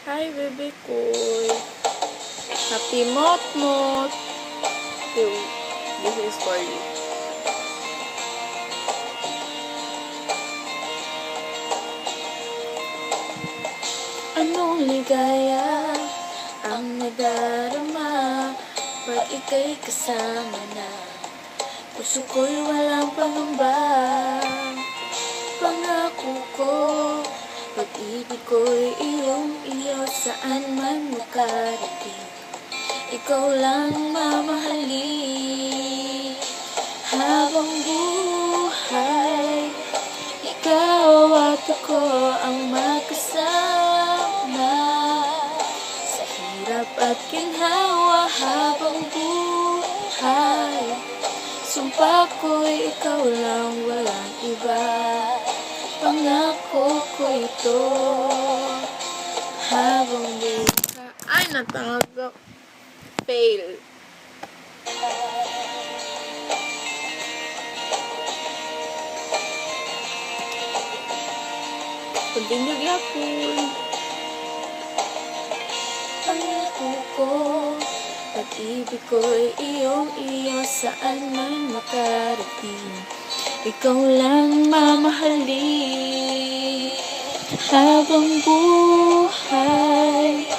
Hi, bebe koy. Happy Mot-Mot. This is for you. Anong ligaya ang nadarama pag ika'y kasama na? Puso ko'y walang pangamba. Pangako ko, pag-ibig ko'y iyong-iyo saan man makarating. Ikaw lang mamahalin habang buhay. Ikaw at ako ang magkasama sa hirap at ginhawa habang buhay. Sumpa ko'y ikaw lang, walang iba. Pangako ko ito habang buhay. Ay, natangag. Fail. Continue gyapon. Pangako ko, pag-ibig ko'y iyong-iyo saan man makarating. Ikaw lang mamahalin habang buhay.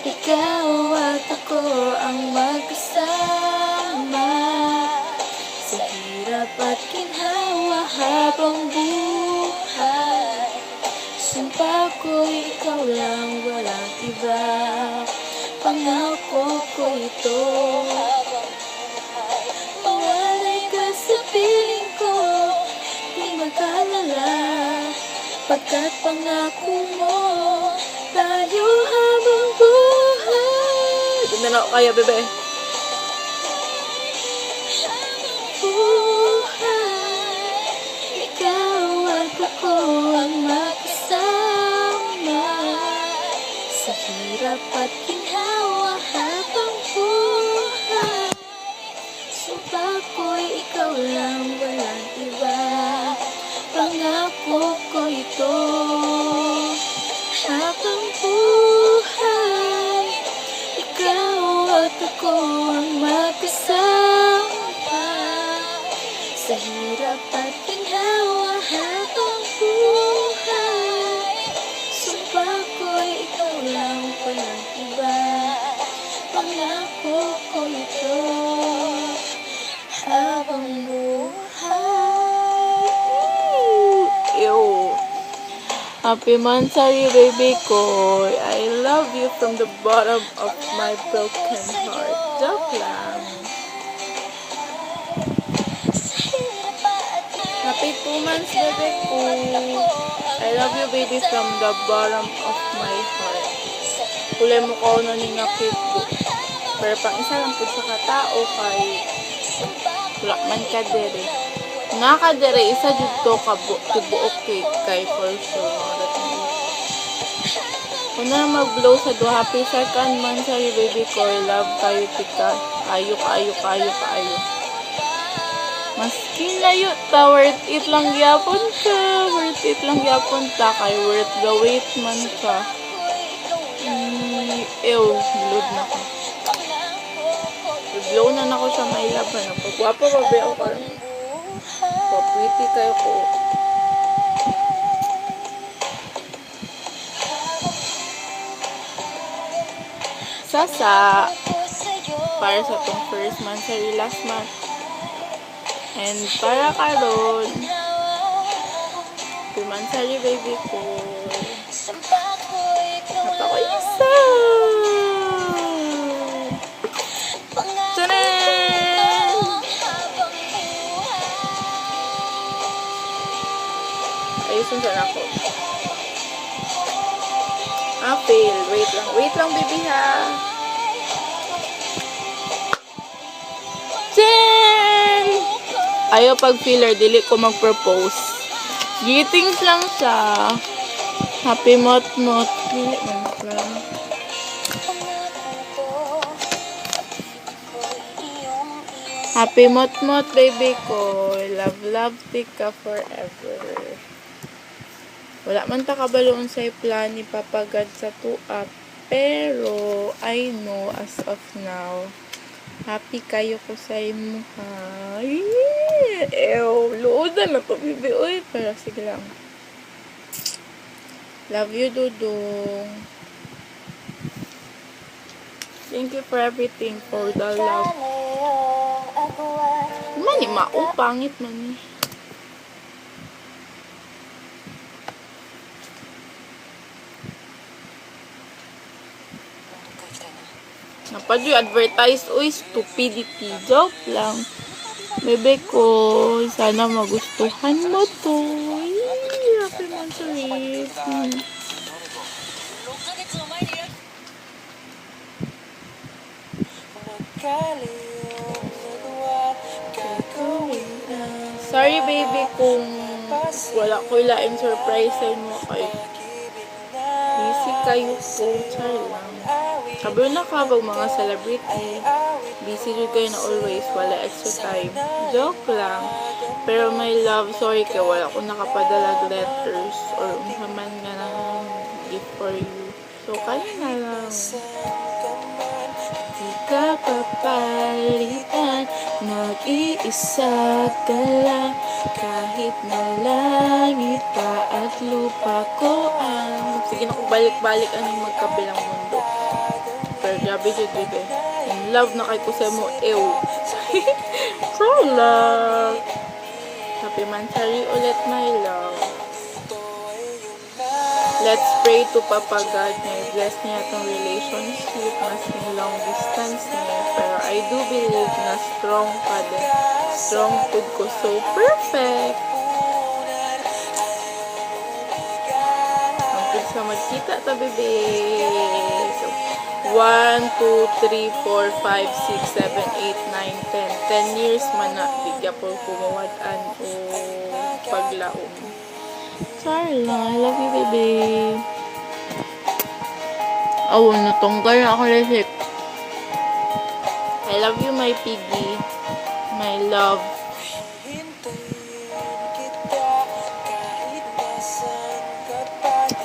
Ikaw at ako ang magkasama sa hirap at ginhawa habang buhay. Sumpa ko'y ikaw lang, walang iba. Pangako ko ito. Mawalay ka sa piling ko, di mag-alala, pagkat pangako mo tayo habang buhay. Ganda na kaya, bebe. Buhay, ikaw at ako ang magkasama sa hirap at ginhawa habang buhay. Sumpa ko'y ikaw lang, walang iba. Pangako ko ito habang buhay. Ikaw at ako ang magkasama sa hirap at ginhawa habang buhay. Sumpa ko'y ikaw lang, walang iba. Pangako ko ito habang buhay. Ew. Happy Mansari, baby ko. I love you from the bottom of my broken heart. Joke lang. Happy 2 months, baby ko. I love you, baby, from the bottom of my heart. Kulay mo ko na ningakit ko. Pero pang isa lang po sa katao kay wala man ka dere. Nga ka dere, isa dito ka tibuok kay for sure. Kung na mag-blow sa do, happy second month sa baby ko. Love kayo, tika. Kayo. Maski layo ta, worth it lang yapon ka. Worth it lang yapon ta. Kay worth the wait man ka. Ew, blood na ko. Blow na ko siya may laban. Pagwapa pa ba ako? Papwiti kayo ko. Sasa para sa tong first month sa last month. And para karon pimansari baby ko. Napa ko isa. Tanan! Ayusin sana ako. Fail. Wait lang, baby, ha. Jen! Ayaw pag filler, dili ko mag-propose. Greetings lang siya. Happy Mot-Mot. Dili man siya. Happy Mot-Mot, baby ko. Love, tika forever. Wala man ta kabaloon sa plan ni papagad sa tuap. Pero, I know as of now, happy kayo ko sa imo ha. Ew, luodan na to, bibi. Uy, pero sige lang. Love you, Dudong. Thank you for everything, for the love. Mani, pangit man. Napadyo advertise, uy, stupidity. Joke lang. Bebe ko, sana magustuhan mo to. Happy monthsary. Sorry baby kung wala ko ilaing surprise mo kay busy kayo po. Char lang. Sabi na ka pag mga celebrity, busy rin kayo na always, wala extra time. Joke lang. Pero my love, sorry kaya wala ko nakapadalag letters or man nga ng gift for you. So, kaya na lang. Di ka papalitan, mag-iisa ka lang, kahit na langit pa at lupa ko ang... Sige na kung balik-balik anong magkabilang mundo. Pero grabe siya, bebe. In love na kay Kusemo, ew. So love. Happy monthsary ulit, my love. Let's pray to Papa God na i-bless niya itong relationship, masking long distance niya. Pero I do believe na strong pa din. Strong food ko. So perfect. Ang sa magkita ta, bebe. So, 1, 2, 3, 4, 5, 6, 7, 8, 9, 10. 10 years man na. Bigya po kumawad-an o paglaom. Sorry lang. I love you, baby. Oh, natunggal na ako lesik. I love you, my piggy. My love.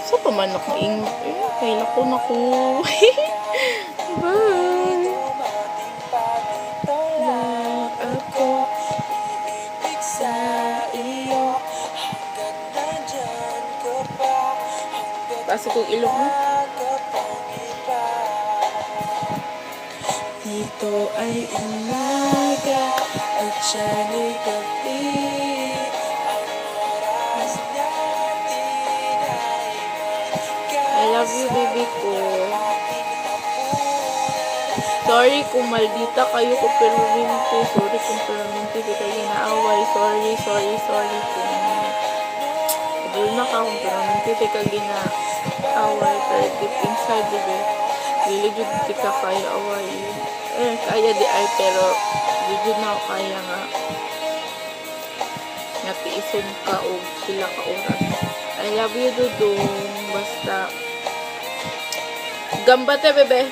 So, paman ako kaila ko na ko. Bye. Na ako sa iyo. Pasok kong ilong mo. Ito ay umaga at siya'y gabi. I love you, baby ko. Sorry kung maldita kayo ko permanente. Sorry kung permanente di kayo ginaaway. Sorry kung doon na ka kung permanente di ka ginaaway. Pero deep inside, bebe, liligid di ka kaya away. Kaya di ay, pero liligid na ako kaya nga natiisun ka o sila ka oras. I love you, Dudong. Basta gambate, bebe.